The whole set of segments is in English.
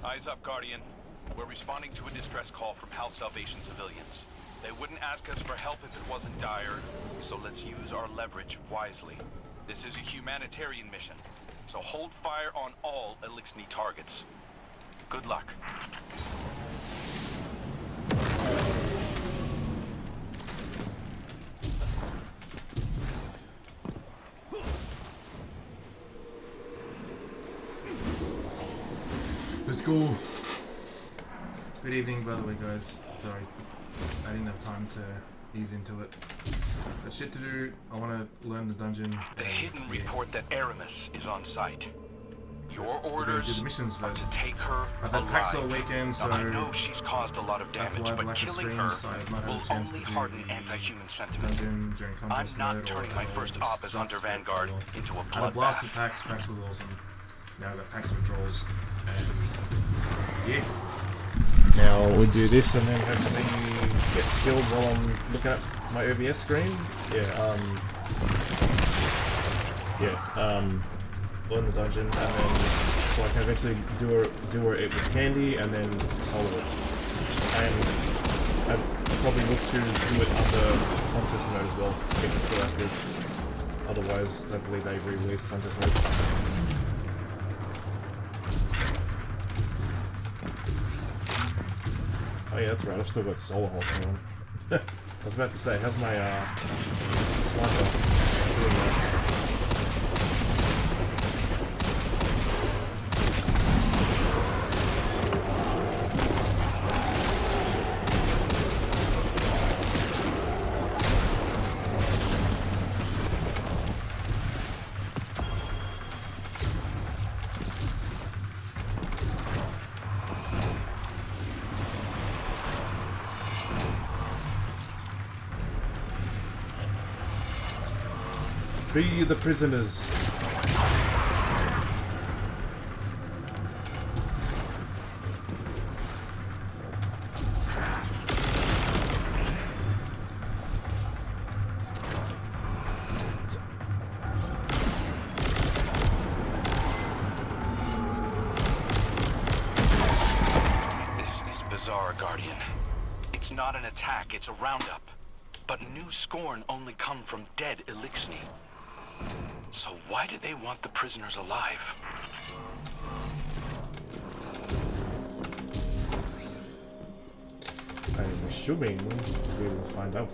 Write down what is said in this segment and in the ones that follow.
Eyes up, Guardian. We're responding to a distress call from House Salvation civilians. They wouldn't ask us for help if it wasn't dire, so let's use our leverage wisely. This is a humanitarian mission, so hold fire on all Elixni targets. Good luck. Let's go. Good evening, by the way, guys. Sorry, I didn't have time to ease into it. Got shit to do. I want to learn the dungeon. The hidden report that Aramis is on site. Your orders are to take her I've had alive. Paxo weekend, so now, I know she's caused a lot of damage, but killing her will only harden anti-human sentiment. I'm not turning my first op as Under Vanguard into a I blasted bloodbath. Pax was awesome. Now I got Pax withdrawals, and yeah. Now we do this and then hopefully get killed while I'm looking at my OBS screen. Learn the dungeon and then so I can eventually do it with Candy and then solo it. And I'd probably look to do it under contest mode as well, if it's still active. Otherwise, hopefully they re-release contest mode. Oh yeah, that's right, I've still got solo horse on. I was about to say, how's my sniper doing that? Free the prisoners. This is bizarre, Guardian. It's not an attack, it's a roundup. But new scorn only come from dead Elixni. So why do they want the prisoners alive? I'm assuming we will find out.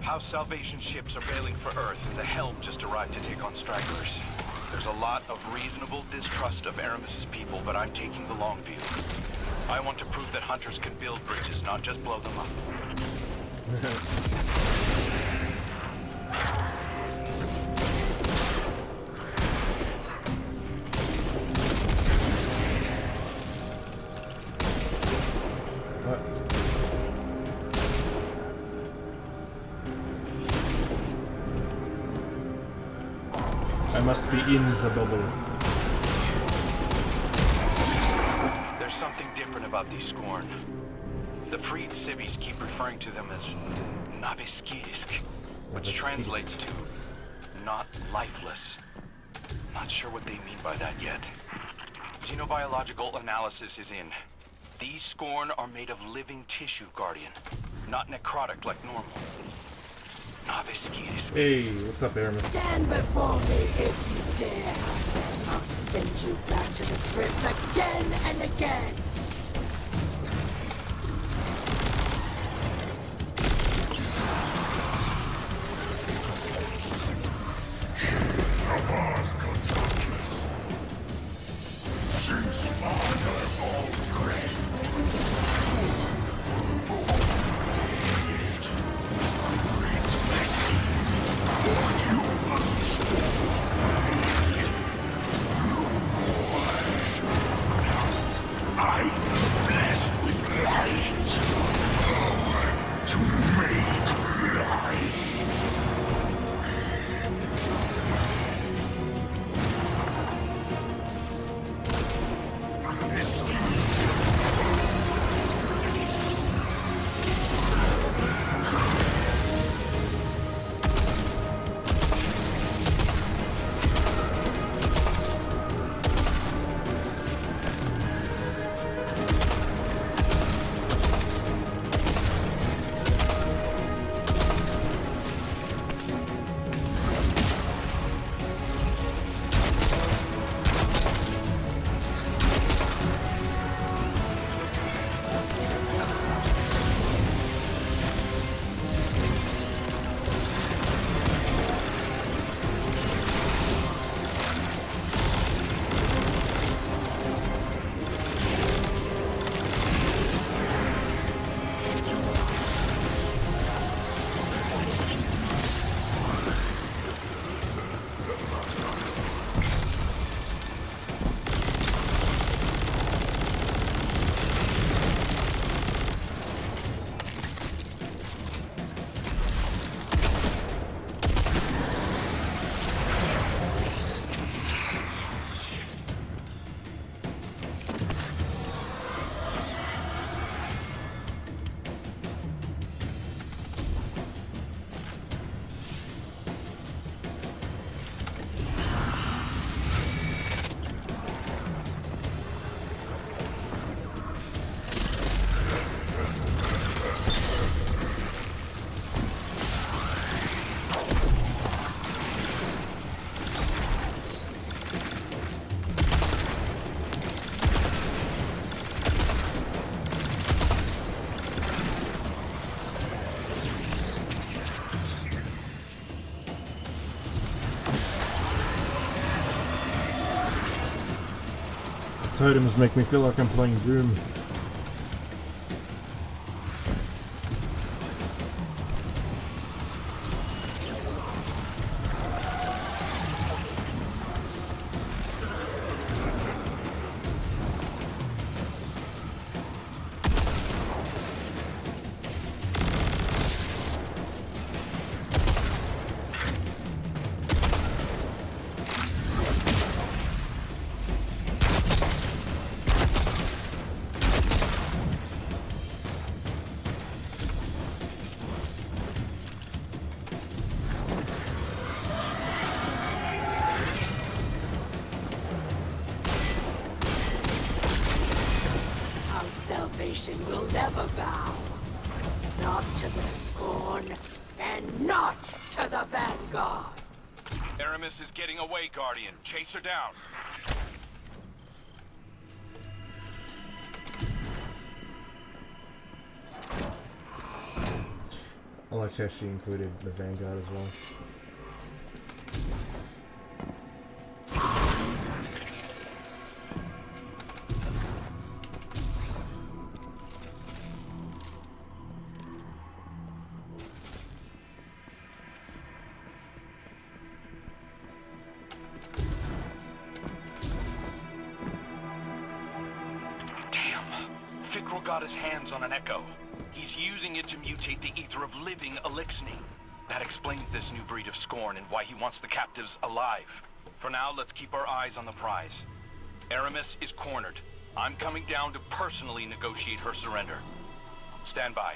House Salvation ships are bailing for Earth, and the Helm just arrived to take on stragglers. There's a lot of reasonable distrust of Aramis's people, but I'm taking the long view. I want to prove that hunters can build bridges, not just blow them up. I must be in the bubble. There's something different about these Scorn. The freed civvies keep referring to them as Nabiskirisk, which translates to not lifeless. Not sure what they mean by that yet. Xenobiological analysis is in. These Scorn are made of living tissue, Guardian, not necrotic like normal. Hey, what's up, Aramis? Stand before me if you dare. I'll send you back to the drift again and again. totems make me feel like I'm playing Doom. Salvation will never bow. Not to the Scorn, and not to the Vanguard. Aramis is getting away, Guardian. Chase her down. I like how she included the Vanguard as well. Got his hands on an echo. He's using it to mutate the ether of living Elixni. That explains this new breed of Scorn and why he wants the captives alive. For now, let's keep our eyes on the prize. Aramis is cornered. I'm coming down to personally negotiate her surrender. Stand by.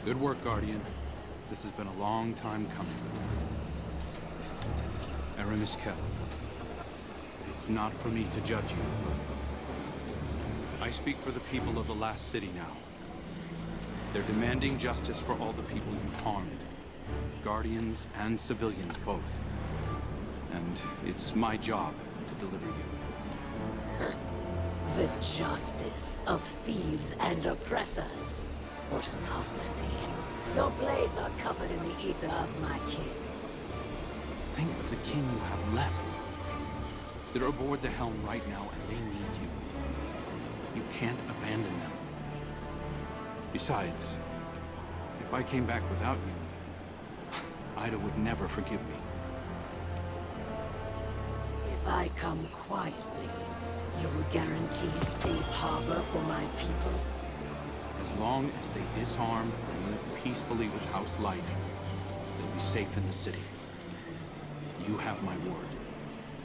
Good work, Guardian. This has been a long time coming. Aramis Kell. It's not for me to judge you. I speak for the people of the last city now. They're demanding justice for all the people you've harmed. Guardians and civilians both. And it's my job to deliver you. The justice of thieves and oppressors. What hypocrisy. Your blades are covered in the ether of my kin. Think of the kin you have left. They're aboard the helm right now, and they need you. You can't abandon them. Besides, if I came back without you, Ida would never forgive me. If I come quietly, you will guarantee safe harbor for my people? As long as they disarm and live peacefully with House Light, they'll be safe in the city. You have my word.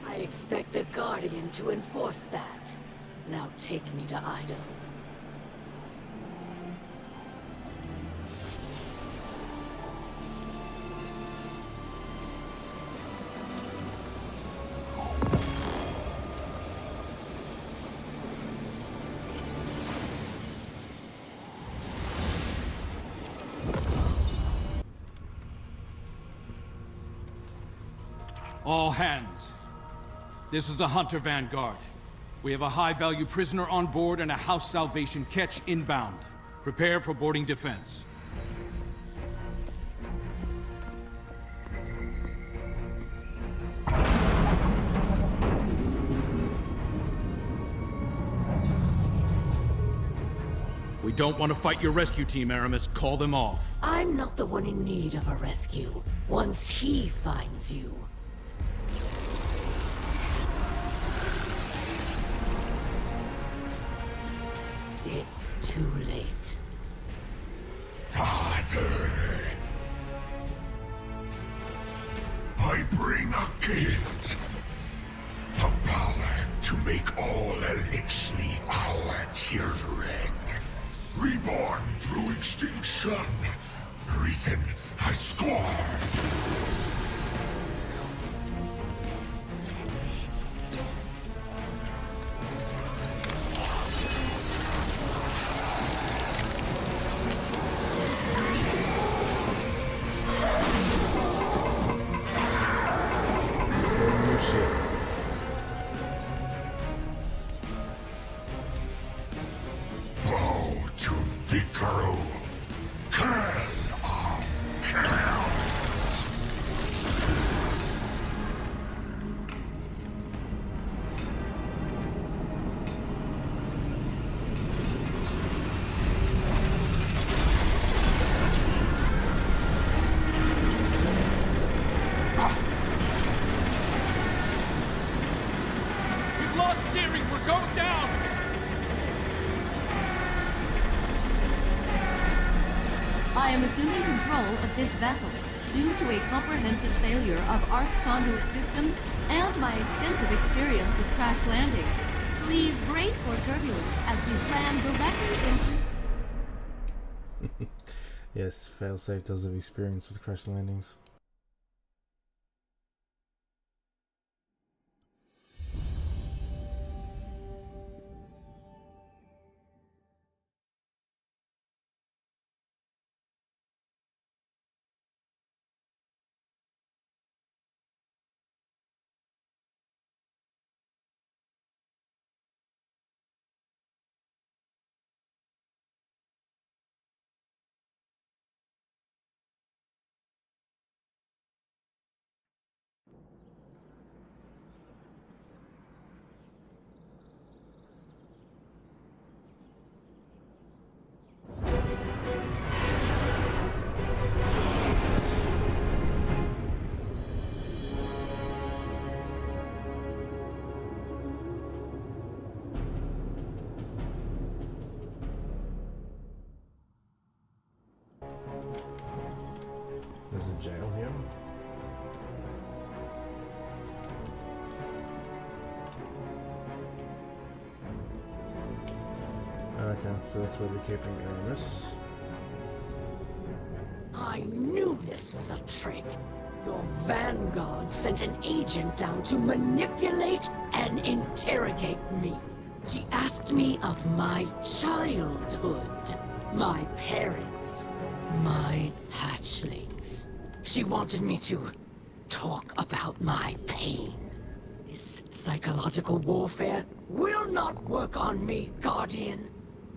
I expect the Guardian to enforce that. Now take me to Ida. All hands. This is the Hunter Vanguard. We have a high-value prisoner on board and a House Salvation catch inbound. Prepare for boarding defense. We don't want to fight your rescue team, Aramis. Call them off. I'm not the one in need of a rescue. Once he finds you. It's too late. Father! Destruction! Reason I scorn! Oh shit. Bow to Vikaru! Can of Hell! We've lost steering! We're going down! I am assuming control of this vessel due to a comprehensive failure of arc conduit systems and my extensive experience with crash landings. Please brace for turbulence as we slam directly into... Yes, failsafe does have experience with crash landings. There's a jail here. Okay, so that's where we're keeping Aramis. I knew this was a trick. Your vanguard sent an agent down to manipulate and interrogate me. She asked me of my childhood, my parents, my hatchlings. She wanted me to talk about my pain. This psychological warfare will not work on me, Guardian.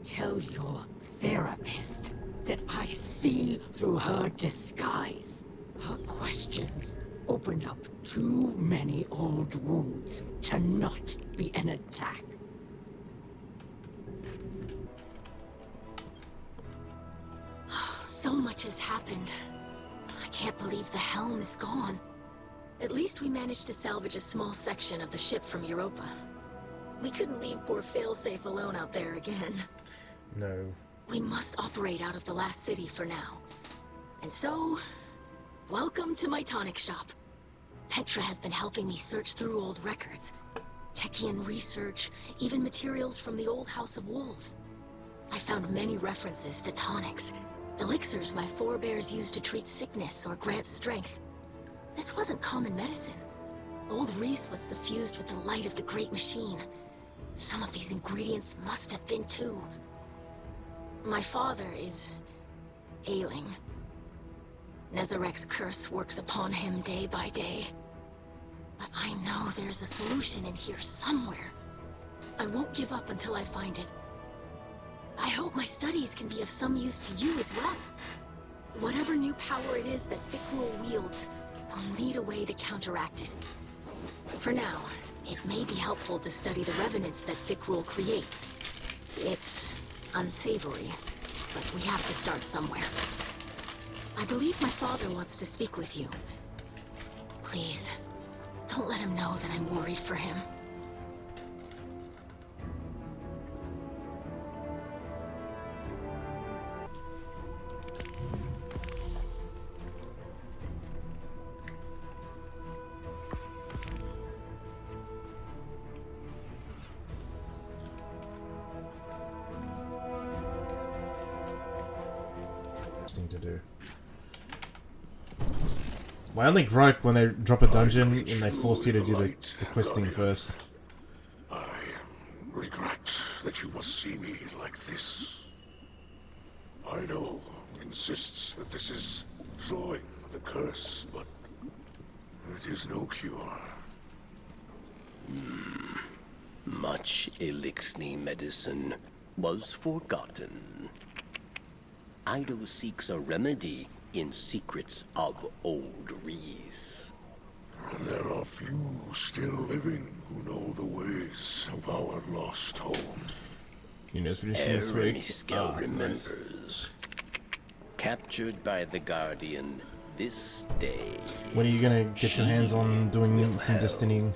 Tell your therapist that I see through her disguise. Her questions opened up too many old wounds to not be an attack. So much has happened. I can't believe the helm is gone. At least we managed to salvage a small section of the ship from Europa. We couldn't leave poor Failsafe alone out there again. No. We must operate out of the last city for now. And so, welcome to my tonic shop. Petra has been helping me search through old records. Techian research, even materials from the old House of Wolves. I found many references to tonics, elixirs my forebears used to treat sickness or grant strength. This wasn't common medicine. Old Reese was suffused with the light of the Great Machine. Some of these ingredients must have been too. My father is ailing. Nezarek's curse works upon him day by day. But I know there's a solution in here somewhere. I won't give up until I find it. I hope my studies can be of some use to you as well. Whatever new power it is that Fikrul wields, we'll need a way to counteract it. For now, it may be helpful to study the revenants that Fikrul creates. It's unsavory, but we have to start somewhere. I believe my father wants to speak with you. Please, don't let him know that I'm worried for him. to do. My only gripe when they drop a dungeon and they force you to do the questing first. I regret that you must see me like this. Ido insists that this is drawing the curse, but it is no cure. Much Elixni medicine was forgotten. Ido seeks a remedy in secrets of old Reese. There are few still living who know the ways of our lost home. You know, for this week. Miskel remembers. Captured by the Guardian this day. When are you gonna get your hands on doing some destinying?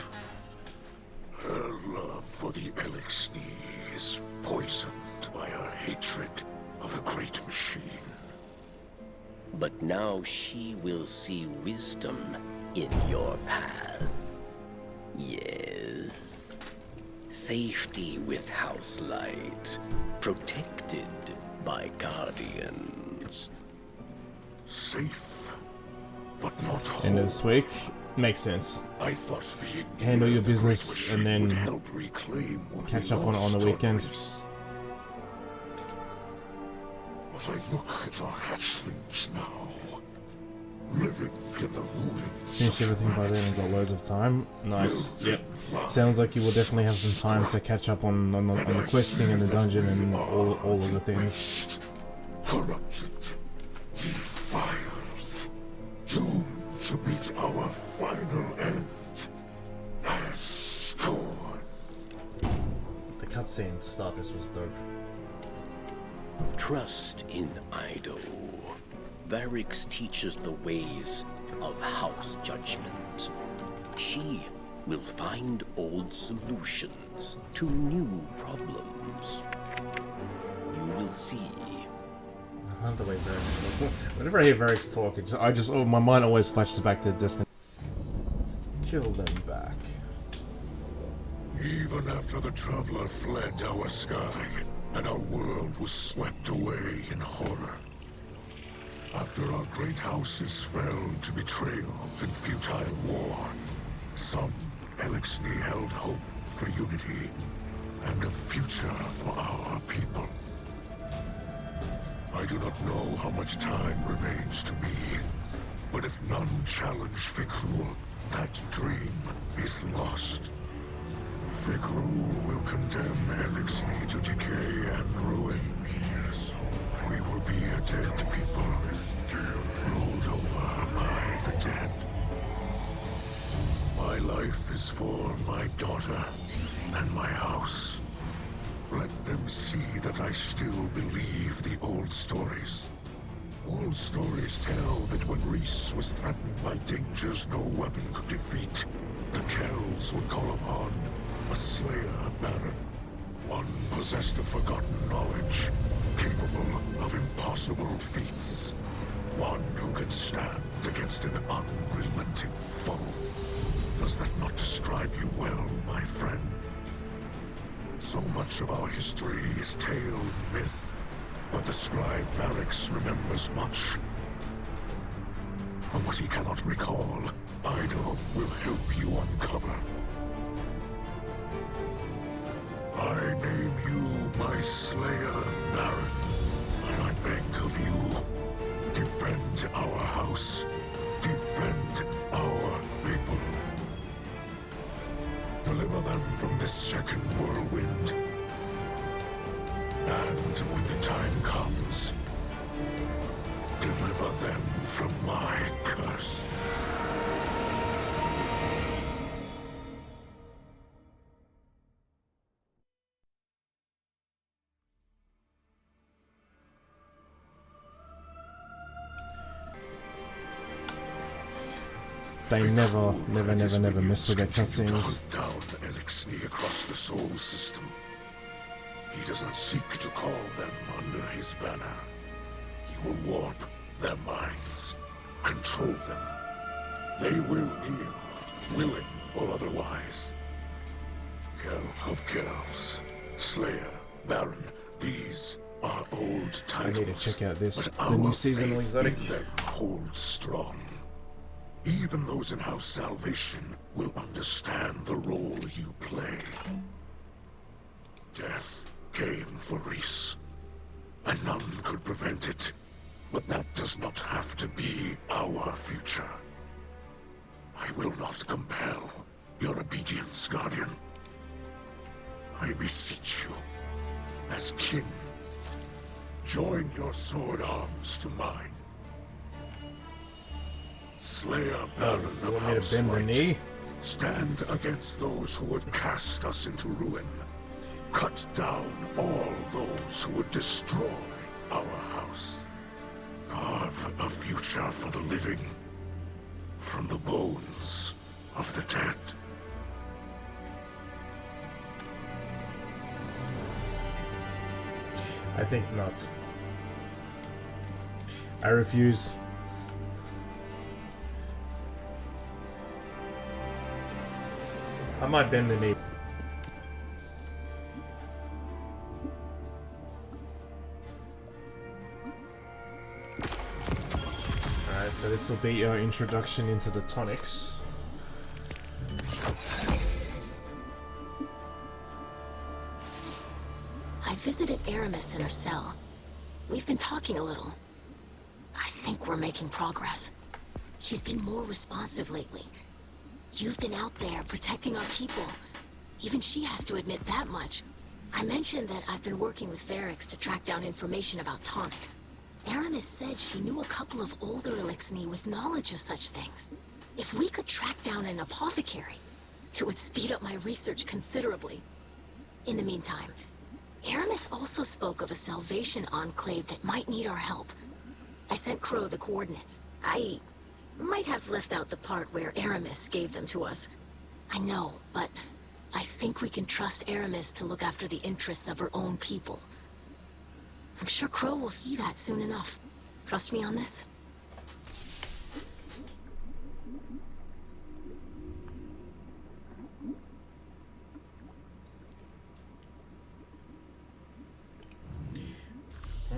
Her love for the Elixni is poisoned by her hatred of the great machine. But now she will see wisdom in your path. Yes. Safety with House Light. Protected by Guardians. Safe, but not whole. End of this week. Makes sense. I thought being Handle your near the great business and machine then would help reclaim what catch we up on it on lost the weekend. Reese. As I look at our hatchlings now, living in the ruins. Finish everything by then and got loads of time. Nice. Yep. Sounds like you will definitely have some time to catch up on the questing and the dungeon and all of the things. Corrupted, defiled, doomed to meet our final end as scorn. The cutscene to start this was dope. Trust in Ido. Varix teaches the ways of House Judgment. She will find old solutions to new problems. You will see. I love the way Varix talk. Whenever I hear Varix talk, my mind always flashes back to Destiny. Kill them back. Even after the Traveler fled our sky, and our world was swept away in horror. After our great houses fell to betrayal and futile war, some Elixni held hope for unity and a future for our people. I do not know how much time remains to me, but if none challenge Fikrul, that dream is lost. Fikrul will condemn Elixni to decay and ruin. We will be a dead people, rolled over by the dead. My life is for my daughter and my house. Let them see that I still believe the old stories. Old stories tell that when Reese was threatened by dangers no weapon could defeat, the Kells would call upon a Slayer Baron. One possessed of forgotten knowledge, capable of impossible feats. One who can stand against an unrelenting foe. Does that not describe you well, my friend? So much of our history is tale and myth, but the scribe Varix remembers much. And what he cannot recall, Ido will help you uncover. I name you my Slayer Baron, and I beg of you, defend our house, defend our people. Deliver them from this second whirlwind. And when the time comes, deliver them from my curse. They never miss with their cutscenes. Hunt down Elixni across the Soul System. He does not seek to call them under his banner. He will warp their minds, control them. They will kneel, willing or otherwise. Kell of Kells, Slayer, Baron, these are old titles. I need to check out this, but the new our seasonal faith exotic. in them holds strong. Even those in House Salvation will understand the role you play. Death came for Reese, and none could prevent it. But that does not have to be our future. I will not compel your obedience, Guardian. I beseech you, as kin, join your sword arms to mine. Slayer Baron You of want me to House bend the Light, knee? stand against those who would cast us into ruin. Cut down all those who would destroy our house. Carve a future for the living from the bones of the dead. I think not. I refuse. I might bend the knee. Alright, so this will be your introduction into the tonics. I visited Aramis in her cell. We've been talking a little. I think we're making progress. She's been more responsive lately. You've been out there protecting our people. Even she has to admit that much. I mentioned that I've been working with Varix to track down information about tonics. Aramis said she knew a couple of older Elixni with knowledge of such things. If we could track down an apothecary, it would speed up my research considerably. In the meantime, Aramis also spoke of a Salvation enclave that might need our help. I sent Crow the coordinates. I might have left out the part where Aramis gave them to us. I know, but I think we can trust Aramis to look after the interests of her own people. I'm sure Crow will see that soon enough. Trust me on this?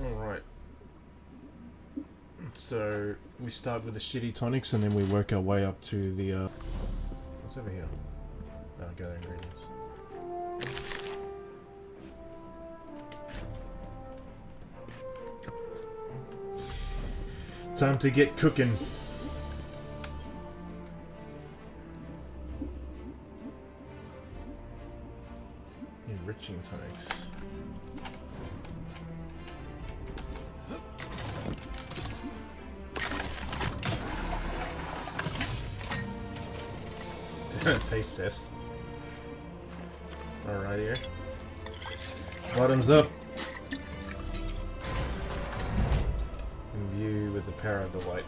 Alright. So, we start with the shitty tonics and then we work our way up to the, what's over here? Oh, gather ingredients. Time to get cooking. Enriching tonics. Taste test. Alright here. Bottoms up. Imbue with the power of the light.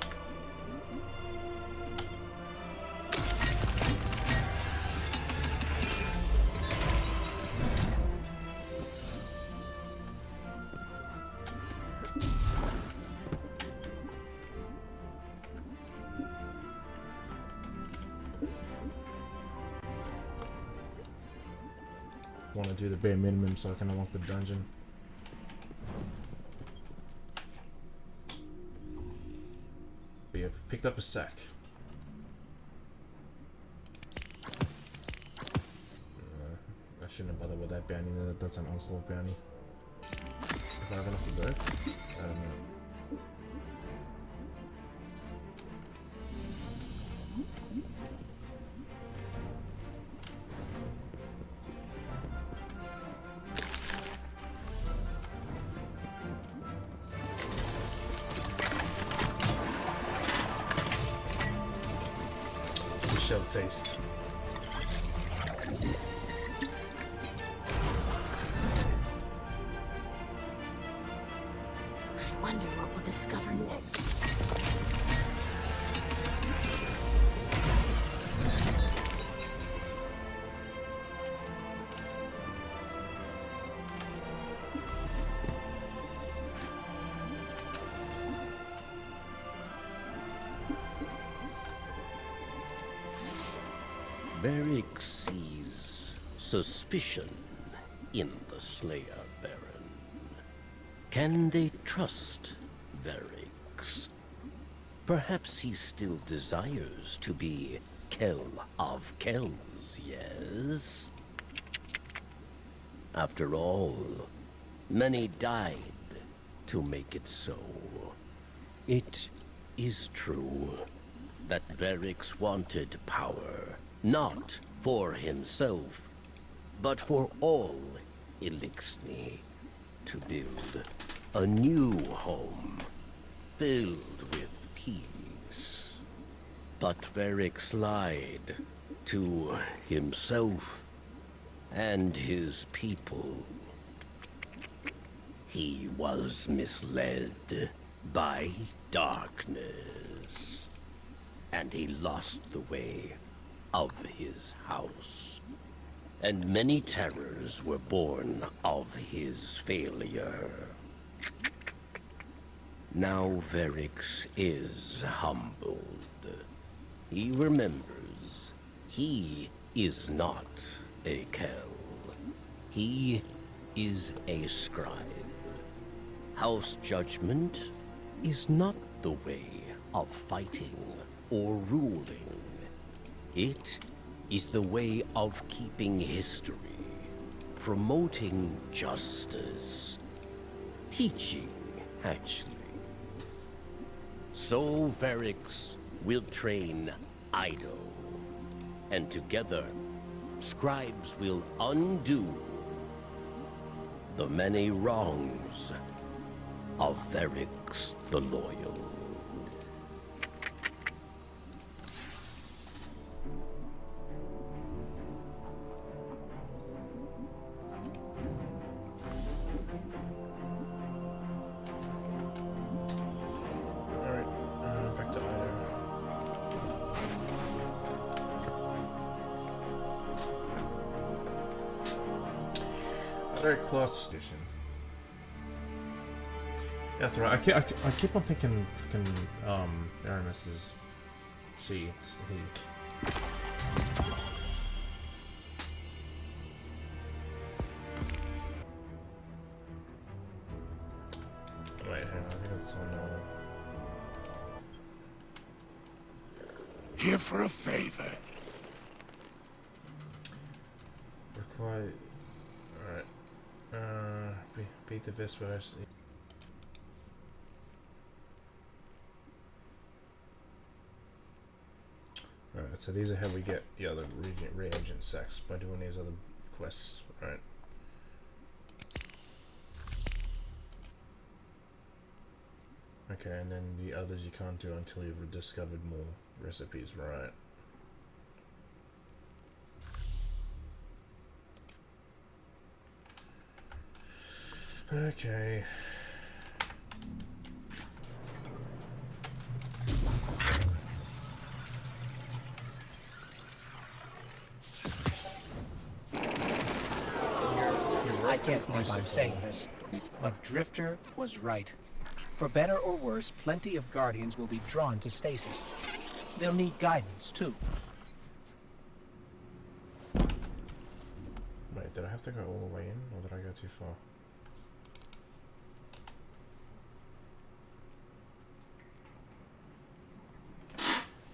Want to do the bare minimum so I can unlock the dungeon. We have picked up a sack. I shouldn't have bothered with that bounty. That's an onslaught bounty. If I have enough for both, I don't know. Taste. I wonder what we'll discover next. Varix sees suspicion in the Slayer Baron. Can they trust Verix? Perhaps he still desires to be Kell of Kells, yes? After all, many died to make it so. It is true that Verix wanted power, not for himself, but for all Elixni, to build a new home filled with peace. But Verix lied to himself and his people. He was misled by darkness, and he lost the way of his house. And many terrors were born of his failure. Now Verix is humbled. He remembers he is not a Kell. He is a scribe. House judgment is not the way of fighting or ruling. It is the way of keeping history, promoting justice, teaching hatchlings. So Verix will train Ido, and together, scribes will undo the many wrongs of Verix the Loyal. Alright, back to Ido. Ido class station. That's right. I keep on thinking fucking Aramis is she. It's he. Wait, hang on. I think it's on. Here for a favor. Require. Alright. Beat the Vespers. Alright, so these are how we get the other reagent sacks, by doing these other quests. Alright. Okay, and then the others you can't do until you've discovered more recipes, right? Okay. I can't believe I'm saying this, but Drifter was right. For better or worse, plenty of Guardians will be drawn to stasis. They'll need guidance, too. Wait, did I have to go all the way in, or did I go too far?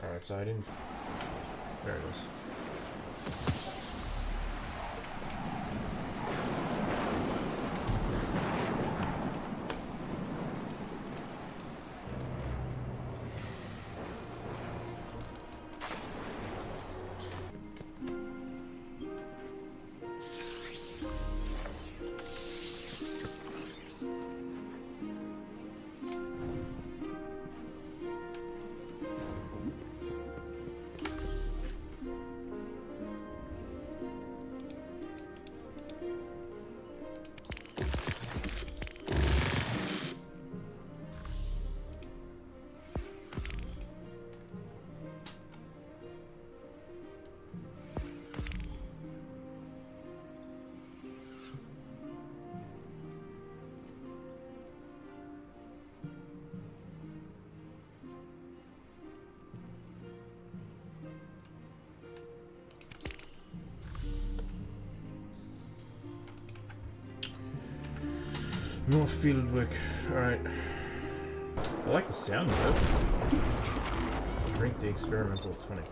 Alright, so I didn't... There it is. More field work. Alright. I like the sound of it. Drink the experimental tonic.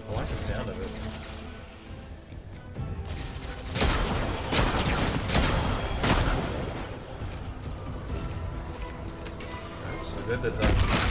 I like the sound of it. Right, so they're the dark things.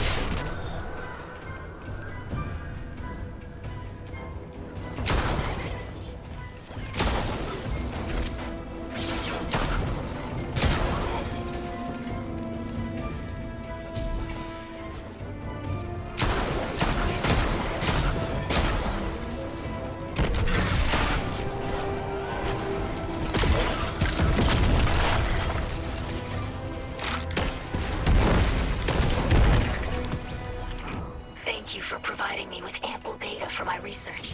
Thank you for providing me with ample data for my research.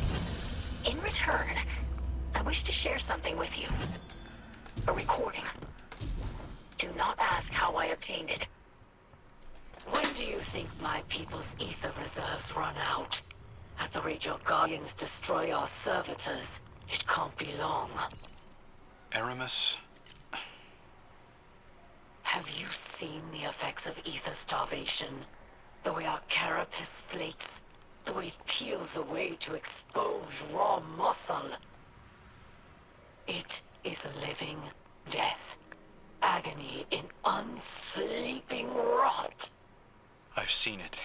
In return, I wish to share something with you. A recording. Do not ask how I obtained it. When do you think my people's ether reserves run out? At the rate your guardians destroy our servitors, it can't be long. Aramis? Have you seen the effects of ether starvation? The way our carapace flakes, the way it peels away to expose raw muscle. It is a living death. Agony in unsleeping rot. I've seen it.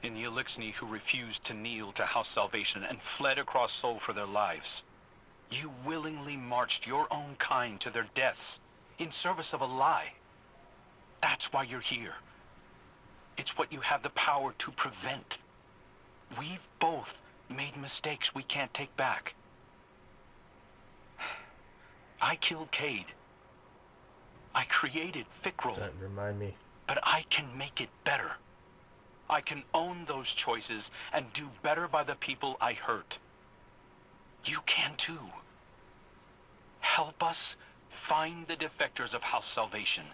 In the Elixni who refused to kneel to House Salvation and fled across Sol for their lives. You willingly marched your own kind to their deaths in service of a lie. That's why you're here. It's what you have the power to prevent. We've both made mistakes we can't take back. I killed Cade. I created Fikrul. Don't remind me. But I can make it better. I can own those choices and do better by the people I hurt. You can too. Help us find the defectors of House Salvation.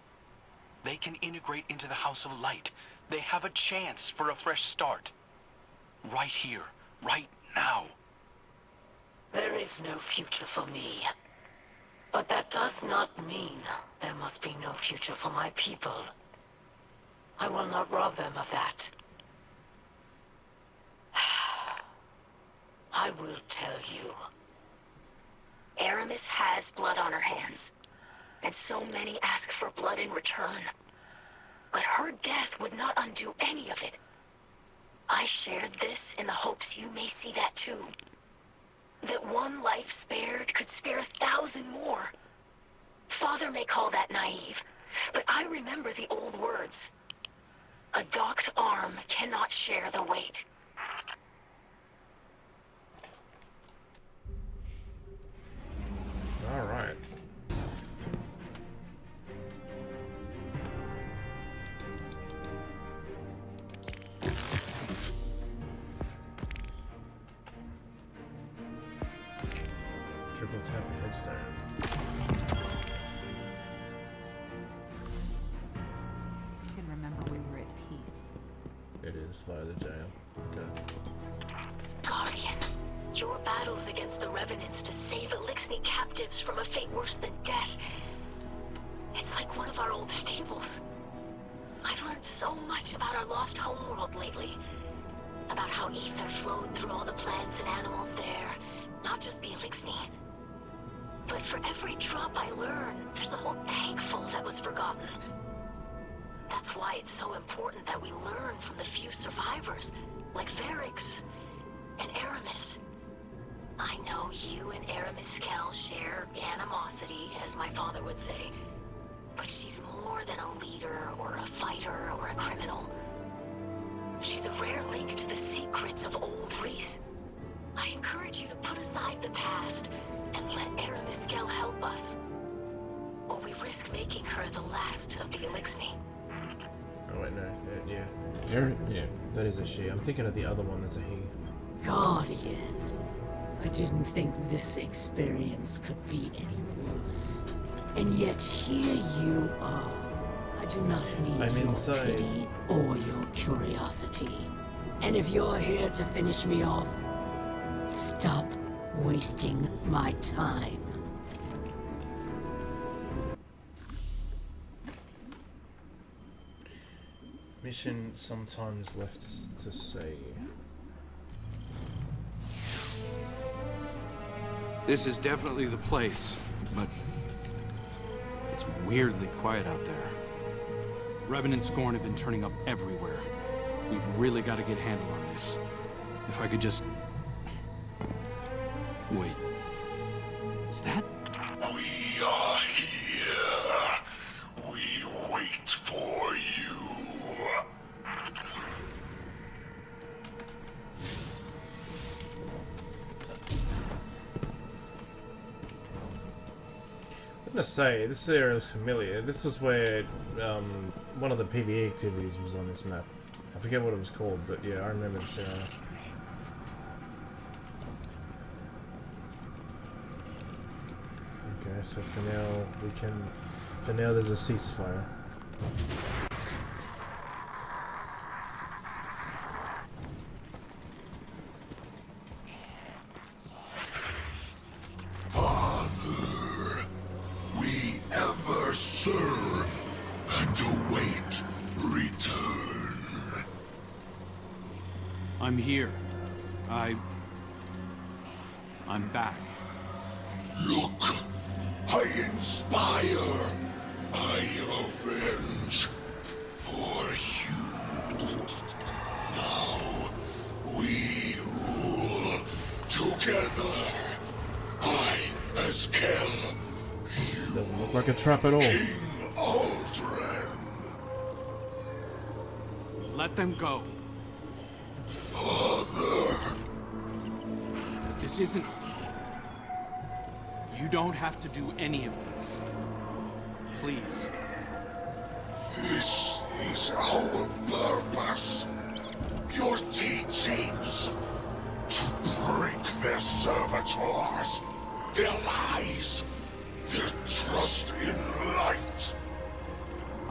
They can integrate into the House of Light. They have a chance for a fresh start. Right here, right now. There is no future for me. But that does not mean there must be no future for my people. I will not rob them of that. I will tell you. Aramis has blood on her hands, and so many ask for blood in return. But her death would not undo any of it. I shared this in the hopes you may see that too. That one life spared could spare 1,000 more. Father may call that naive, but I remember the old words. A docked arm cannot share the weight. All right. Triple tap and headstone. I can remember we were at peace. It is via the jail. Okay. Guardian, your battles against the Revenants to save Elixni captives from a fate worse than death. It's like one of our old fables. I've learned so much about our lost homeworld lately. About how ether flowed through all the plants and animals there, not just the Elixni. But for every drop I learn, there's a whole tank full that was forgotten. That's why it's so important that we learn from the few survivors, like Varix and Aramis. I know you and Aramis Kell share animosity, as my father would say. But she's more than a leader, or a fighter, or a criminal. She's a rare link to the secrets of old Reese. I encourage you to put aside the past and let Aramis Kell help us. Or we risk making her the last of the Elixni. Oh wait, no, yeah. Yeah, that is a she. I'm thinking of the other one that's a he. Guardian. I didn't think this experience could be any worse. And yet here you are. I do not need I'm your inside. pity or your curiosity. And if you're here to finish me off, stop wasting my time. Mission sometimes left to say. This is definitely the place, but it's weirdly quiet out there. Revenant and Scorn have been turning up everywhere. We've really got to get a handle on this. If I could just... Wait. Is that... We are here. We wait for you. I'm gonna say, this area looks familiar. This is where one of the PvE activities was on this map. I forget what it was called, but yeah, I remember this area. Okay, so for now, for now there's a ceasefire. Father, we ever serve and await return. I'm here. I'm back. Look, I inspire, I avenge for you. Now we rule together. I as Kel, you Doesn't look like a trap at all. King Aldrin. Let them go. Father. This isn't... You don't have to do any of this. Please. This is our purpose. Your teachings. To break their servitors, their lies, their trust in light.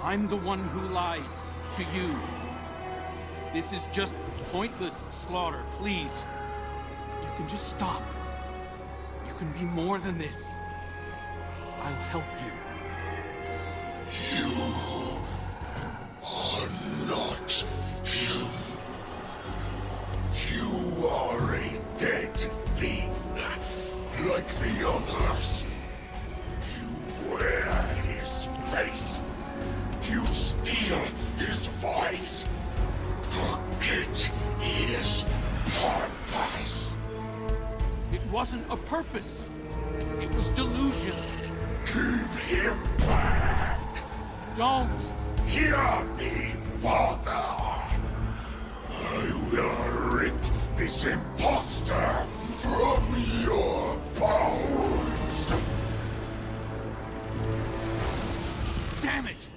I'm the one who lied to you. This is just pointless slaughter, please. You can just stop. You can be more than this. I'll help you. You are not him. You are a dead thing, like the others. You wear his face. You steal his voice. Forget his purpose. It wasn't a purpose. It was delusion. Give him back. Don't. Hear me, Father. I will rip this imposter from your bones. Damn it!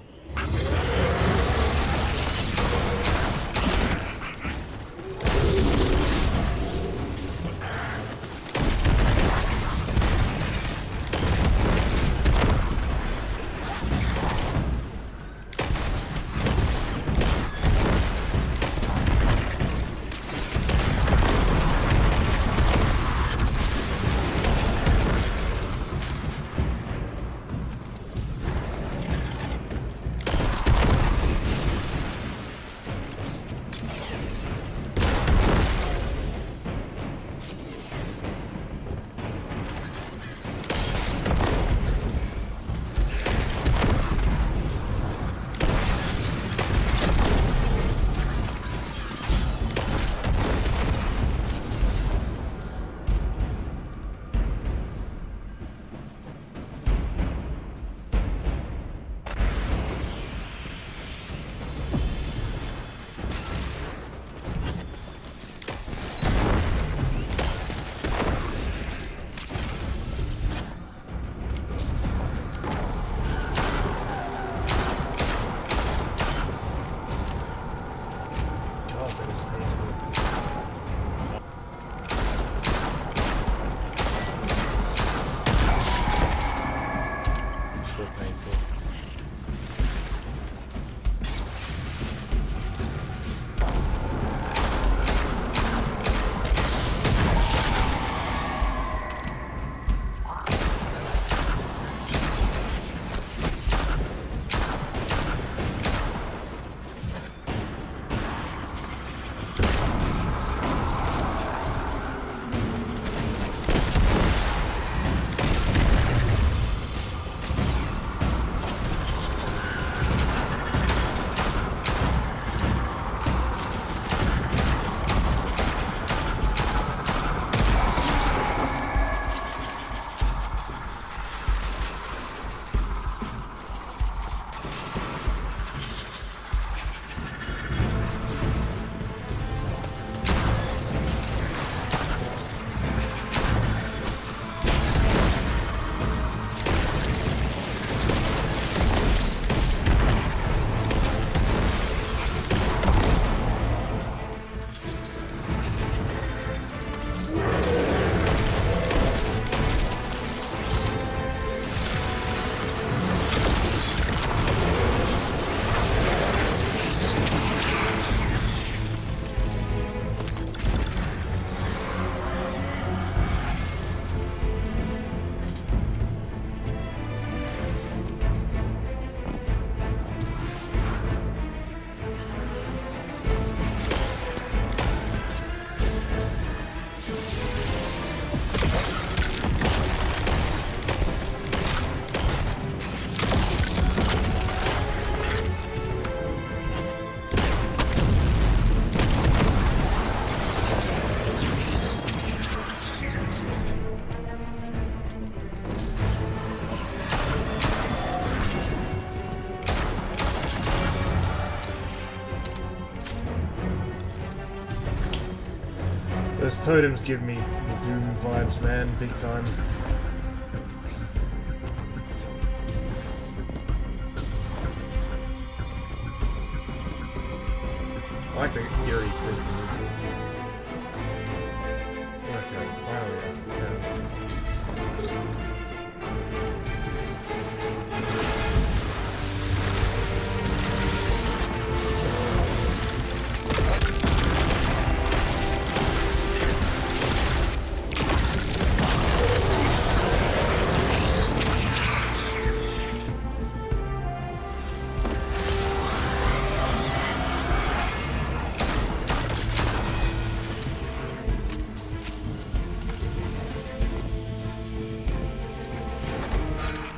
Those totems give me the Doom vibes, man, big time. I like the eerie creeping music. Okay, finally. Yeah.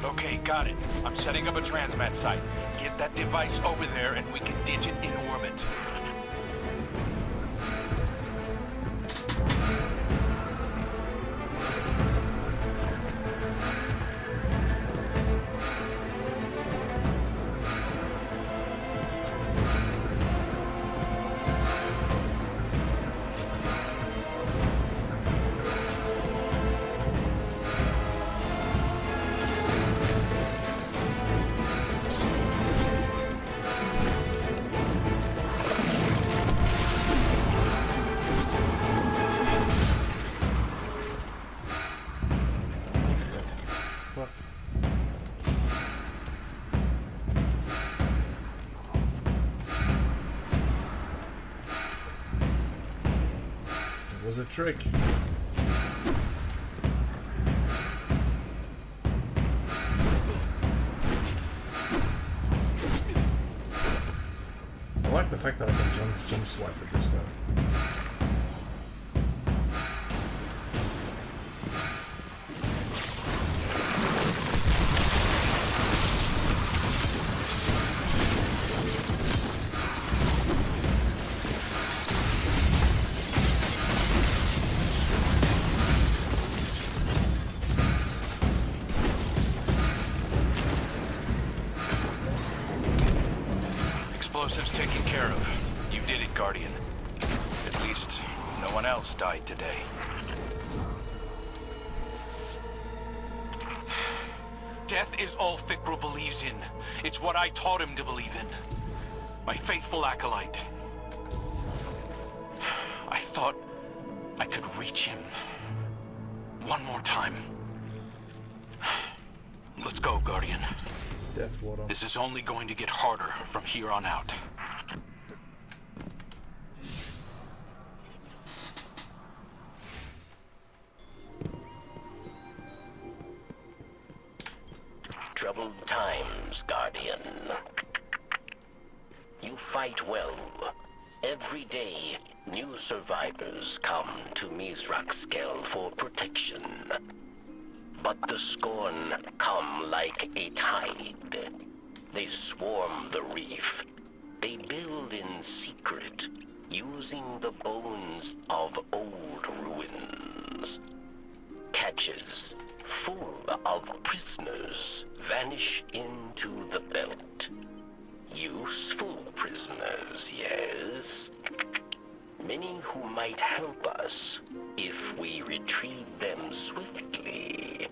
Okay, got it. I'm setting up a transmat site. Get that device over there and we can ditch it in orbit. Was a trick. I like the fact that I can jump swipe with this though. Explosives taken care of. You did it, Guardian. At least, no one else died today. Death is all Fikra believes in. It's what I taught him to believe in. My faithful acolyte. I thought I could reach him. One more time. Let's go, Guardian. Death water. This is only going to get harder from here on out. Troubled times, Guardian. You fight well. Every day, new survivors come to Mizraxkel for protection. But the Scorn come like a tide. They swarm the reef. They build in secret, using the bones of old ruins. Catches full of prisoners vanish into the belt. Useful prisoners, yes. Many who might help us if we retrieve them swiftly.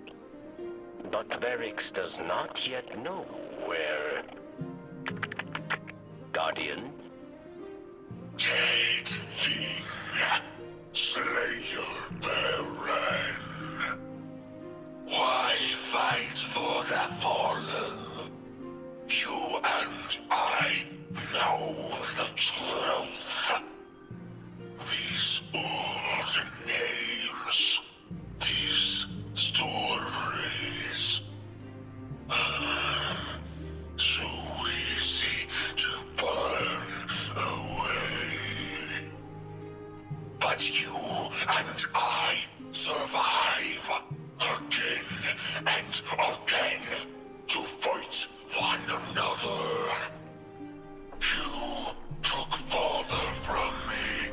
But Varix does not yet know where... Guardian? Take thee, Slayer Baron. Why fight for the fallen? You and I know the truth. These old names, these stories, so easy to burn away. But you and I survive again and again to fight one another. You took father from me,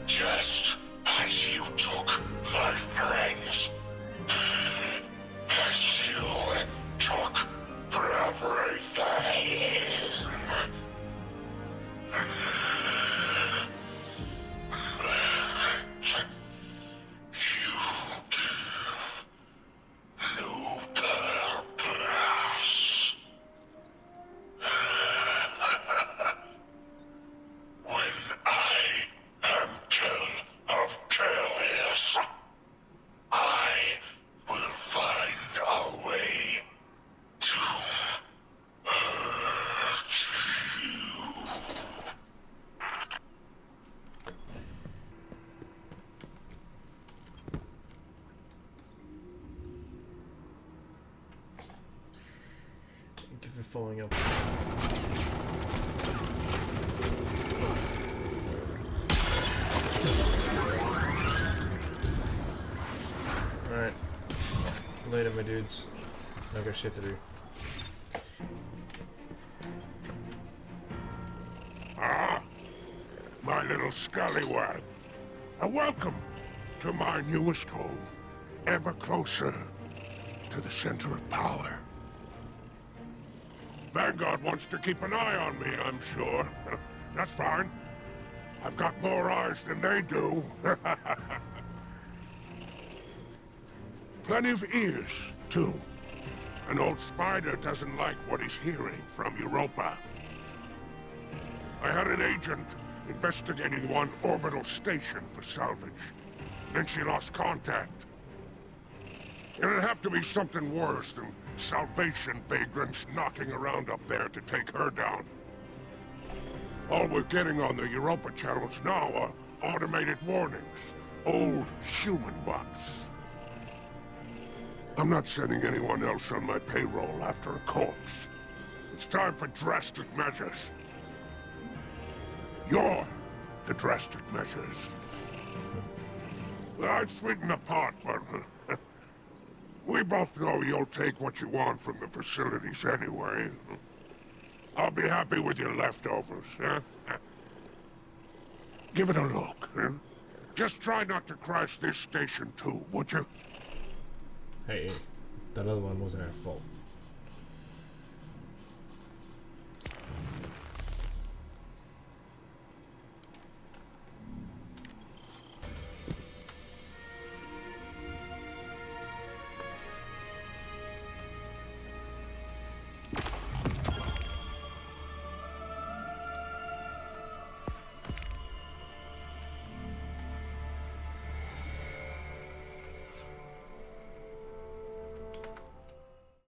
just as you took my friends. As you took everything. following up. Alright. Later, my dudes. I've got shit to do. Ah! My little scallywag. A welcome to my newest home. Ever closer to the center of power. Vanguard wants to keep an eye on me, I'm sure. That's fine. I've got more eyes than they do. Plenty of ears, too. An old spider doesn't like what he's hearing from Europa. I had an agent investigating one orbital station for salvage. Then she lost contact. It'd have to be something worse than Salvation vagrants knocking around up there to take her down. All we're getting on the Europa channels now are automated warnings. Old human bots. I'm not sending anyone else on my payroll after a corpse. It's time for drastic measures. You're the drastic measures. I'd sweeten the pot, but we both know you'll take what you want from the facilities anyway. I'll be happy with your leftovers, huh? Give it a look, huh? Just try not to crash this station too, would you? Hey, that other one wasn't our fault.